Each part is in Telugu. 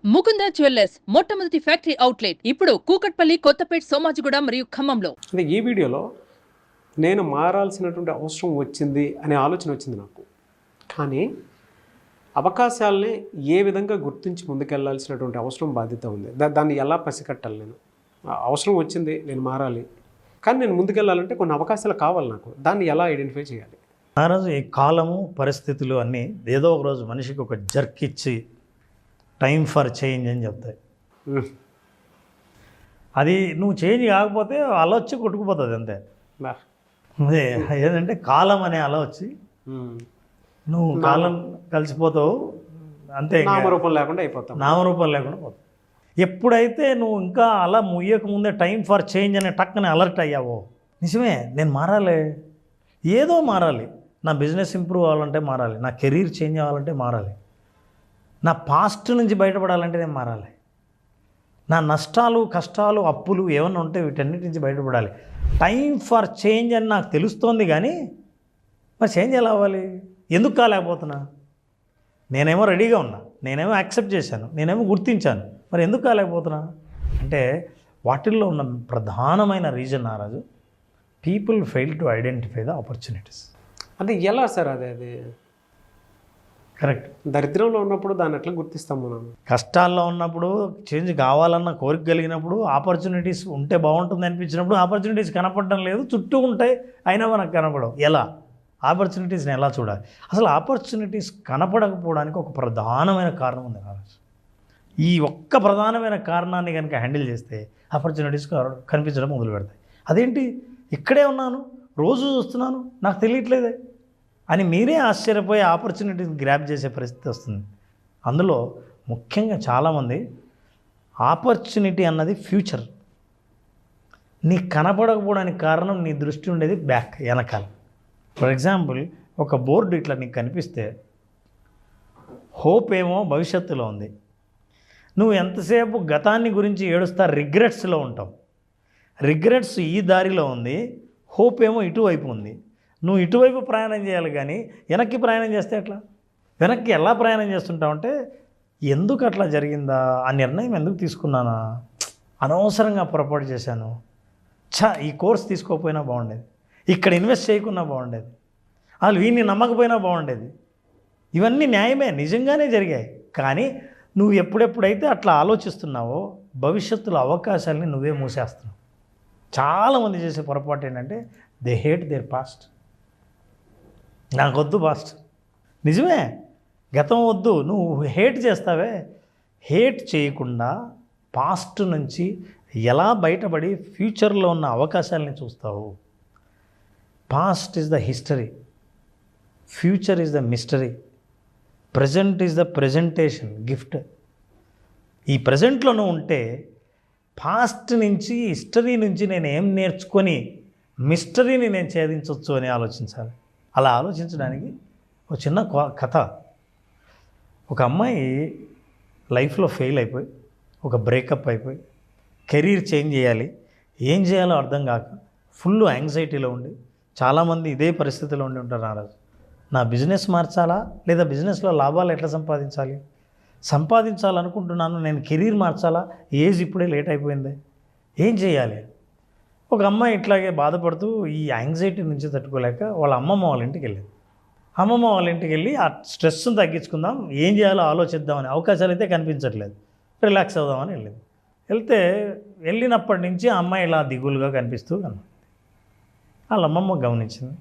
ముకుంద జ్యువెల్లర్స్ మొట్టమొదటి ఫ్యాక్టరీ అవుట్లెట్ ఇప్పుడు కూకట్పల్లి, కొత్తపేట్, సోమాజిగూడ మరియు ఖమ్మంలో. అంటే ఈ వీడియోలో నేను మారాల్సినటువంటి అవసరం వచ్చింది అనే ఆలోచన వచ్చింది నాకు. కానీ అవకాశాలని ఏ విధంగా గుర్తించి ముందుకెళ్లాల్సినటువంటి అవసరం బాధ్యత ఉంది. దాన్ని ఎలా పసిగట్టాలి? నేను అవసరం వచ్చింది, నేను మారాలి, కానీ నేను ముందుకెళ్ళాలంటే కొన్ని అవకాశాలు కావాలి నాకు. దాన్ని ఎలా ఐడెంటిఫై చేయాలి? ఆ రోజు ఈ కాలము, పరిస్థితులు అన్నీ ఏదో ఒక రోజు మనిషికి ఒక జర్క్ ఇచ్చి టైం ఫర్ చేంజ్ అని చెప్తాయి. అది నువ్వు చేంజ్ కాకపోతే అల వచ్చి కొట్టుకుపోతుంది అంతే. అదే ఏంటంటే కాలం అనే అల వచ్చి నువ్వు కాలం కలిసిపోతావు అంతే. నామరూపం లేకుండా అయిపోతావు. నామరూపం లేకుండా పోతావు. ఎప్పుడైతే నువ్వు ఇంకా అలా ముయ్యక ముందే టైం ఫర్ చేంజ్ అనే టక్కనే అలర్ట్ అయ్యావో, నిజమే నేను మారాలి, ఏదో మారాలి, నా బిజినెస్ ఇంప్రూవ్ అవ్వాలంటే మారాలి, నా కెరీర్ చేంజ్ అవ్వాలంటే మారాలి, నా పాస్ట్ నుంచి బయటపడాలంటే నేను మారాలి, నా నష్టాలు, కష్టాలు, అప్పులు ఏమన్నా ఉంటే వీటన్నిటి నుంచి బయటపడాలి. టైం ఫర్ చేంజ్ అని నాకు తెలుస్తోంది, కానీ మరి చేంజ్ ఎలా అవ్వాలి? ఎందుకు కాలేకపోతున్నా? నేనేమో రెడీగా ఉన్నా, నేనేమో యాక్సెప్ట్ చేశాను, నేనేమో గుర్తించాను, మరి ఎందుకు కాలేకపోతున్నా అంటే వాటిల్లో ఉన్న ప్రధానమైన reason Naraju, people fail to identify the opportunities. అంటే ఎలా సార్? అది కరెక్ట్. దరిద్రంలో ఉన్నప్పుడు దాన్ని ఎట్లా గుర్తిస్తాం మనం? కష్టాల్లో ఉన్నప్పుడు, చేంజ్ కావాలన్న కోరిక కలిగినప్పుడు, ఆపర్చునిటీస్ ఉంటే బాగుంటుంది అనిపించినప్పుడు ఆపర్చునిటీస్ కనపడడం లేదు, చుట్టూ ఉంటాయి అయినా మనకు కనపడవు. ఎలా ఆపర్చునిటీస్ని ఎలా చూడాలి? అసలు ఆపర్చునిటీస్ కనపడకపోవడానికి ఒక ప్రధానమైన కారణం ఉంది నారాజు. ఈ ఒక్క ప్రధానమైన కారణాన్ని కనుక హ్యాండిల్ చేస్తే ఆపర్చునిటీస్ కనిపించడం మొదలు పెడతాయి. అదేంటి, ఇక్కడే ఉన్నాను, రోజు చూస్తున్నాను, నాకు తెలియట్లేదే అని మీరే ఆశ్చర్యపోయి ఆపర్చునిటీని గ్రాప్ చేసే పరిస్థితి వస్తుంది. అందులో ముఖ్యంగా చాలామంది ఆపర్చునిటీ అన్నది ఫ్యూచర్, నీకు కనపడకపోవడానికి కారణం నీ దృష్టి ఉండేది బ్యాక్, వెనకాల. ఫర్ ఎగ్జాంపుల్, ఒక బోర్డు ఇట్లా నీకు కనిపిస్తే హోప్ ఏమో భవిష్యత్తులో ఉంది, నువ్వు ఎంతసేపు గతాన్ని గురించి ఏడుస్తా రిగ్రెట్స్లో ఉంటావు. రిగ్రెట్స్ ఈ దారిలో ఉంది, హోప్ ఏమో ఇటువైపు ఉంది. నువ్వు ఇటువైపు ప్రయాణం చేయాలి, కానీ వెనక్కి ప్రయాణం చేస్తే ఎట్లా? వెనక్కి ఎలా ప్రయాణం చేస్తుంటావంటే, ఎందుకు అట్లా జరిగిందా, ఆ నిర్ణయం ఎందుకు తీసుకున్నానా, అనవసరంగా పొరపాటు చేశాను, ఈ కోర్స్ తీసుకోకపోయినా బాగుండేది, ఇక్కడ ఇన్వెస్ట్ చేయకున్నా బాగుండేది, వాళ్ళు వీడిని నమ్మకపోయినా బాగుండేది. ఇవన్నీ న్యాయమే, నిజంగానే జరిగాయి. కానీ నువ్వు ఎప్పుడెప్పుడైతే అట్లా ఆలోచిస్తున్నావో భవిష్యత్తులో అవకాశాలని నువ్వే మూసేస్తున్నావు. చాలామంది చేసే పొరపాటు ఏంటంటే దే హేట్ దేర్ పాస్ట్. నాకొద్దు పాస్ట్, నిజమే, గతం వద్దు, నువ్వు హేట్ చేస్తావే. హేట్ చేయకుండా పాస్ట్ నుంచి ఎలా బయటపడి ఫ్యూచర్లో ఉన్న అవకాశాలని చూస్తావు. Past is the history, future is the mystery, present is the presentation gift. ఈ ప్రజెంట్లో నువ్వు ఉంటే పాస్ట్ నుంచి, హిస్టరీ నుంచి నేను ఏం నేర్చుకొని మిస్టరీని నేను ఛేదించవచ్చు అని ఆలోచించాలి. అలా ఆలోచించడానికి ఒక చిన్న కథ. ఒక అమ్మాయి లైఫ్లో ఫెయిల్ అయిపోయి, ఒక బ్రేకప్ అయిపోయి, కెరీర్ చేంజ్ చేయాలి, ఏం చేయాలో అర్థం కాక ఫుల్ యాంగ్జైటీలో ఉండి, చాలామంది ఇదే పరిస్థితిలో ఉండి ఉంటారు. నారాజు, నా బిజినెస్ మార్చాలా, లేదా బిజినెస్లో లాభాలు ఎట్లా సంపాదించాలనుకుంటున్నాను, నేను కెరీర్ మార్చాలా, ఏజ్ ఇప్పుడే లేట్ అయిపోయింది, ఏం చేయాలి? ఒక అమ్మాయి ఇట్లాగే బాధపడుతూ ఈ యాంగ్జైటీ నుంచి తట్టుకోలేక వాళ్ళ అమ్మమ్మ వాళ్ళ ఇంటికి వెళ్ళింది. అమ్మమ్మ వాళ్ళ ఇంటికి వెళ్ళి ఆ స్ట్రెస్ని తగ్గించుకుందాం, ఏం చేయాలో ఆలోచిద్దామని, అవకాశాలు అయితే కనిపించట్లేదు, రిలాక్స్ అవుదామని వెళ్ళింది. వెళ్తే వెళ్ళినప్పటి నుంచి ఆ అమ్మాయి ఇలా దిగులుగా కనిపిస్తూ కనబడింది. వాళ్ళ అమ్మమ్మ గమనించింది,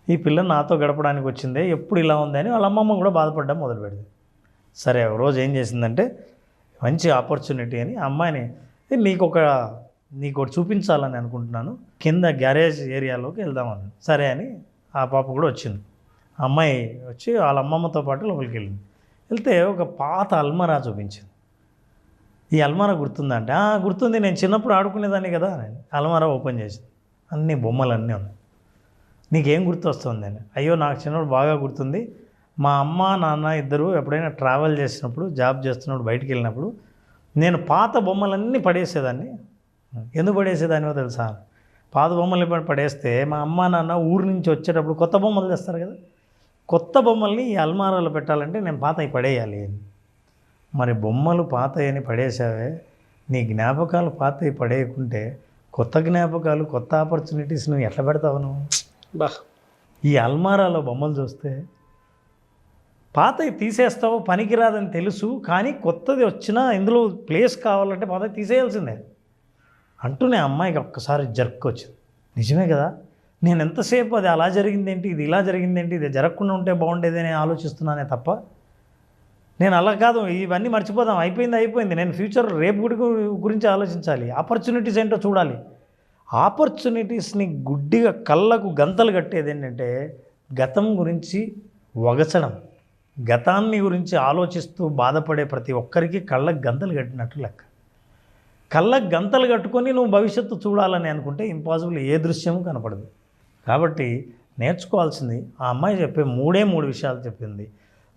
ఈ పిల్ల నాతో గడపడానికి వచ్చిందే, ఎప్పుడు ఇలా ఉందని వాళ్ళ అమ్మమ్మ కూడా బాధపడడం మొదలుపెట్టింది. సరే, ఒక రోజు ఏం చేసిందంటే, మంచి ఆపర్చునిటీ అని అమ్మాయిని, నీకు ఒకటి చూపించాలని అనుకుంటున్నాను, కింద గ్యారేజ్ ఏరియాలోకి వెళ్దామని. సరే అని ఆ పాప కూడా వచ్చింది. అమ్మాయి వచ్చి వాళ్ళ అమ్మమ్మతో పాటు లోపలికి వెళ్ళింది. వెళ్తే ఒక పాత అల్మారా చూపించింది. ఈ అల్మారా గుర్తుందంటే, గుర్తుంది, నేను చిన్నప్పుడు ఆడుకునేదాన్ని కదా అని అల్మారా ఓపెన్ చేసింది. అన్ని బొమ్మలు అన్నీ ఉన్నాయి. నీకేం గుర్తొస్తుంది అని? అయ్యో, నాకు చిన్నప్పుడు బాగా గుర్తుంది, మా అమ్మ నాన్న ఇద్దరు ఎప్పుడైనా ట్రావెల్ చేసినప్పుడు, జాబ్ చేస్తున్నప్పుడు, బయటికి వెళ్ళినప్పుడు నేను పాత బొమ్మలన్నీ పడేసేదాన్ని. ఎందుకు పడేసేదానివో తెలుసా? పాత బొమ్మల్ని పడేస్తే మా అమ్మ నాన్న ఊరు నుంచి వచ్చేటప్పుడు కొత్త బొమ్మలు తెస్తారు కదా, కొత్త బొమ్మల్ని ఈ అల్మారాలో పెట్టాలంటే నేను పాతవి పడేయాలి. మరి బొమ్మలు పాతయని పడేసావే, నీ జ్ఞాపకాలు పాతవి పడేయకుంటే కొత్త జ్ఞాపకాలు, కొత్త ఆపర్చునిటీస్ నువ్వు ఎట్లా పెడతావు నువ్వు? బా ఈ అల్మారాలో బొమ్మలు చూస్తే పాతవి తీసేస్తావు, పనికిరాదని తెలుసు, కానీ కొత్తది వచ్చినా ఇందులో ప్లేస్ కావాలంటే పాతవి తీసేయాల్సిందే అంటూనే అమ్మాయికి ఒక్కసారి జర్క్ వచ్చింది. నిజమే కదా, నేను ఎంతసేపు అది అలా జరిగిందేంటి, ఇది ఇలా జరిగిందేంటి, ఇది జరగకుండా ఉంటే బాగుండేది అని ఆలోచిస్తున్నానే తప్ప నేను అలా కాదు, ఇవన్నీ మర్చిపోదాం, అయిపోయింది, నేను ఫ్యూచర్ రేపు గురించి ఆలోచించాలి, ఆపర్చునిటీస్ ఏంటో చూడాలి. ఆపర్చునిటీస్ని గుడ్డిగా కళ్ళకు గంతలు కట్టేది ఏంటంటే గతం గురించి వగచడం, గతాన్ని గురించి ఆలోచిస్తూ బాధపడే ప్రతి ఒక్కరికి కళ్ళకు గంతలు కట్టినట్టు లెక్క. కళ్ళకు గంతలు కట్టుకొని నువ్వు భవిష్యత్తు చూడాలని అనుకుంటే ఇంపాసిబుల్, ఏ దృశ్యము కనపడదు. కాబట్టి నేర్చుకోవాల్సింది ఆ అమ్మాయి చెప్పే మూడు విషయాలు చెప్పింది.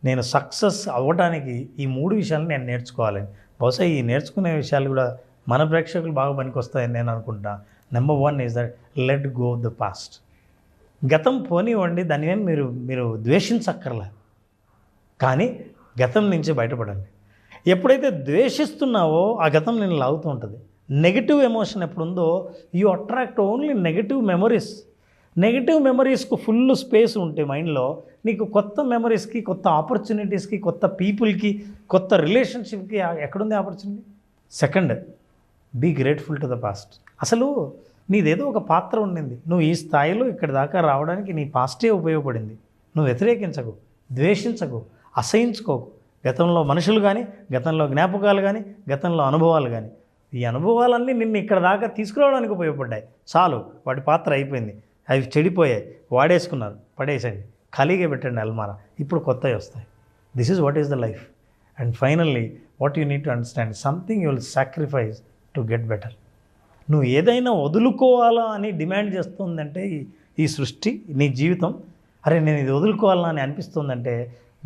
నేను సక్సెస్ అవ్వడానికి ఈ 3 విషయాలు నేను నేర్చుకోవాలని. బహుశా ఈ నేర్చుకునే విషయాలు కూడా మన ప్రేక్షకులు బాగా పనికొస్తాయని నేను అనుకుంటా. Number 1 is that let go the past. గతం పోనివ్వండి, దాన్ని ఏం మీరు ద్వేషించక్కర్లే, కానీ గతం నుంచి బయటపడండి. ఎప్పుడైతే ద్వేషిస్తున్నావో ఆ గతం నేను లాగుతూ ఉంటుంది. నెగిటివ్ ఎమోషన్ ఎప్పుడుందో you attract only negative memories. Negative మెమరీస్కు ఫుల్ స్పేస్ ఉంటే మైండ్లో నీకు కొత్త మెమరీస్కి, కొత్త ఆపర్చునిటీస్కి, కొత్త పీపుల్కి, కొత్త రిలేషన్షిప్కి ఎక్కడుంది opportunity? Second, be grateful to the past. అసలు నీదేదో ఒక పాత్ర ఉండింది, నువ్వు ఈ స్థాయిలో ఇక్కడి దాకా రావడానికి నీ పాస్టే ఉపయోగపడింది. నువ్వు వ్యతిరేకించకు, ద్వేషించకు, అసహించుకోకు. గతంలో మనుషులు కానీ, గతంలో జ్ఞాపకాలు కానీ, గతంలో అనుభవాలు కానీ, ఈ అనుభవాలన్నీ నిన్ను ఇక్కడ దాకా తీసుకురావడానికి ఉపయోగపడ్డాయి. చాలు, వాటి పాత్ర అయిపోయింది, అవి చెడిపోయాయి, వాడేసుకున్నారు, పడేసండి, ఖాళీగా పెట్టండి అల్మారా, ఇప్పుడు కొత్తవి వస్తాయి. This is what is the life. And finally what you need to understand, something you will sacrifice to get better. నువ్వు ఏదైనా వదులుకోవాలా అని డిమాండ్ చేస్తుందంటే ఈ సృష్టి, నీ జీవితం, అరే నేను ఇది వదులుకోవాలా అని అనిపిస్తుందంటే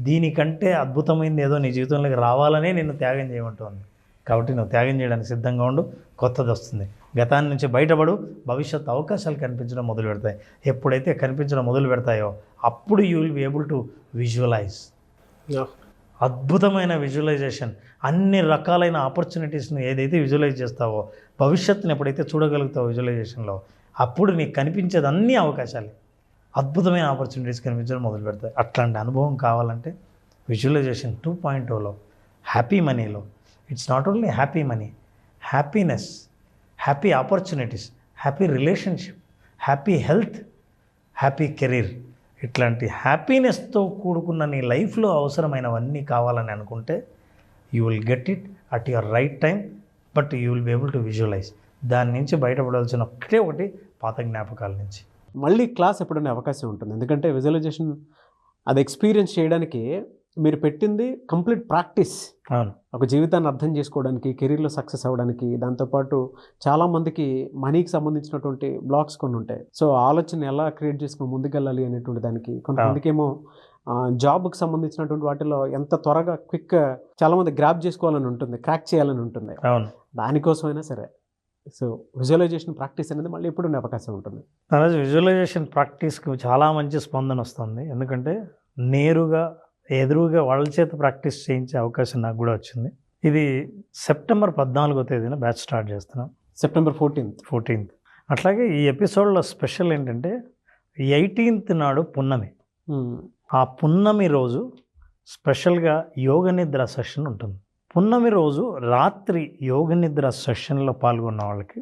దీనికంటే అద్భుతమైనది ఏదో నీ జీవితంలోకి రావాలనే నిన్ను త్యాగం చేయమంటుంది. కాబట్టి నువ్వు త్యాగం చేయడానికి సిద్ధంగా ఉండు, కొత్తది వస్తుంది. గతాన్ని నుంచి బయటపడు, భవిష్యత్తు అవకాశాలు కనిపించడం మొదలు పెడతాయి. ఎప్పుడైతే కనిపించడం మొదలు పెడతాయో అప్పుడు you will be able to visualize. అద్భుతమైన విజువలైజేషన్, అన్ని రకాలైన ఆపర్చునిటీస్ను ఏదైతే విజువలైజ్ చేస్తావో, భవిష్యత్తుని ఎప్పుడైతే చూడగలుగుతావో విజువలైజేషన్లో, అప్పుడు నీకు కనిపించేది అన్ని అవకాశాలు, అద్భుతమైన ఆపర్చునిటీస్ కనిపించడం మొదలు పెడతాయి. అట్లాంటి అనుభవం కావాలంటే విజువలైజేషన్ 2.0లో, హ్యాపీ మనీలో, it's not only happy money, happiness, happy opportunities, happy relationship, happy health, happy career, ఇట్లాంటి హ్యాపీనెస్తో కూడుకున్న నీ లైఫ్లో అవసరమైనవన్నీ కావాలని అనుకుంటే you will get it at your right time, but you will be able to visualize. దాని నుంచి బయటపడాల్సిన ఒకటి పాత జ్ఞాపకాల నుంచి. మళ్ళీ క్లాస్ ఎప్పుడైనా అవకాశం ఉంటుంది, ఎందుకంటే విజువలైజేషన్ అది ఎక్స్పీరియన్స్ చేయడానికి మీరు పెట్టింది కంప్లీట్ ప్రాక్టీస్. అవును, ఒక జీవితాన్ని అర్థం చేసుకోవడానికి, కెరీర్లో సక్సెస్ అవ్వడానికి, దాంతోపాటు చాలామందికి మనీకి సంబంధించినటువంటి బ్లాక్స్ కొన్ని ఉంటాయి. సో ఆలోచన ఎలా క్రియేట్ చేసుకుని ముందుకెళ్ళాలి అనేటువంటి దానికి, కొంతమందికి ఏమో జాబ్కి సంబంధించినటువంటి వాటిలో ఎంత త్వరగా క్విక్ చాలామంది గ్రాప్ చేసుకోవాలని ఉంటుంది, క్రాక్ చేయాలని ఉంటుంది. అవును, దానికోసమైనా సరే సో విజువలైజేషన్ ప్రాక్టీస్ అనేది మళ్ళీ ఎప్పుడు అవకాశం ఉంటుంది. అలాగే విజువలైజేషన్ ప్రాక్టీస్కి చాలా మంచి స్పందన వస్తుంది. ఎందుకంటే నేరుగా ఎదురుగా వాళ్ళ చేత ప్రాక్టీస్ చేయించే అవకాశం నాకు కూడా వచ్చింది. ఇది సెప్టెంబర్ 14వ తేదీన బ్యాచ్ స్టార్ట్ చేస్తున్నాం. September 14th. అట్లాగే ఈ ఎపిసోడ్లో స్పెషల్ ఏంటంటే 18th నాడు పున్నమి. ఆ పున్నమి రోజు స్పెషల్గా యోగ నిద్ర సెషన్ ఉంటుంది. పున్నమి రోజు రాత్రి యోగ నిద్ర సెషన్లో పాల్గొన్న వాళ్ళకి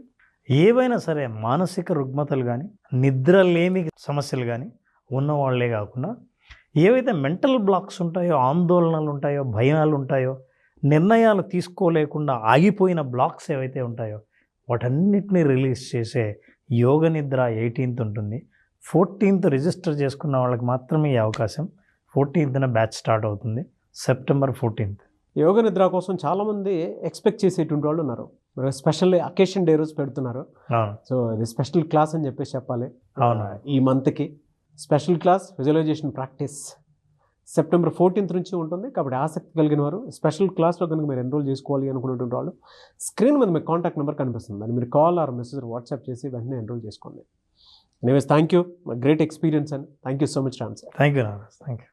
ఏవైనా సరే మానసిక రుగ్మతలు కానీ, నిద్రలేమి సమస్యలు కానీ ఉన్నవాళ్లే కాకుండా ఏవైతే మెంటల్ బ్లాక్స్ ఉంటాయో, ఆందోళనలు ఉంటాయో, భయాలు ఉంటాయో, నిర్ణయాలు తీసుకోలేకుండా ఆగిపోయిన బ్లాక్స్ ఏవైతే ఉంటాయో వాటన్నిటిని రిలీజ్ చేసే యోగ నిద్ర 18th ఉంటుంది. 14th రిజిస్టర్ చేసుకున్న వాళ్ళకి మాత్రమే ఈ అవకాశం. 14th బ్యాచ్ స్టార్ట్ అవుతుంది, సెప్టెంబర్ 14th. యోగ నిద్ర కోసం చాలామంది ఎక్స్పెక్ట్ చేసేటువంటి వాళ్ళు ఉన్నారు. స్పెషల్ అకేషన్ డే రోజు పెడుతున్నారు. సో ఇది స్పెషల్ క్లాస్ అని చెప్పేసి చెప్పాలి. అవును, ఈ మంత్కి special class visualization practice September 14th నుంచి ఉంటుంది. కాబట్టి ఆసక్తి కలిగిన వారు స్పెషల్ క్లాస్లో కనుక మీరు ఎన్రోల్ చేసుకోవాలి అనుకున్నటువంటి వాళ్ళు స్క్రీన్ మీద మీకు కాంటాక్ట్ నెంబర్ కనిపిస్తుంది, దాన్ని మీరు కాల్ ఆర్ మెసేజ్ వాట్సాప్ చేసి వెంటనే ఎన్రోల్ చేసుకోండి. Anyways thank you, great experience and thank you so much Ram sir. Thank you Naraj, thank you.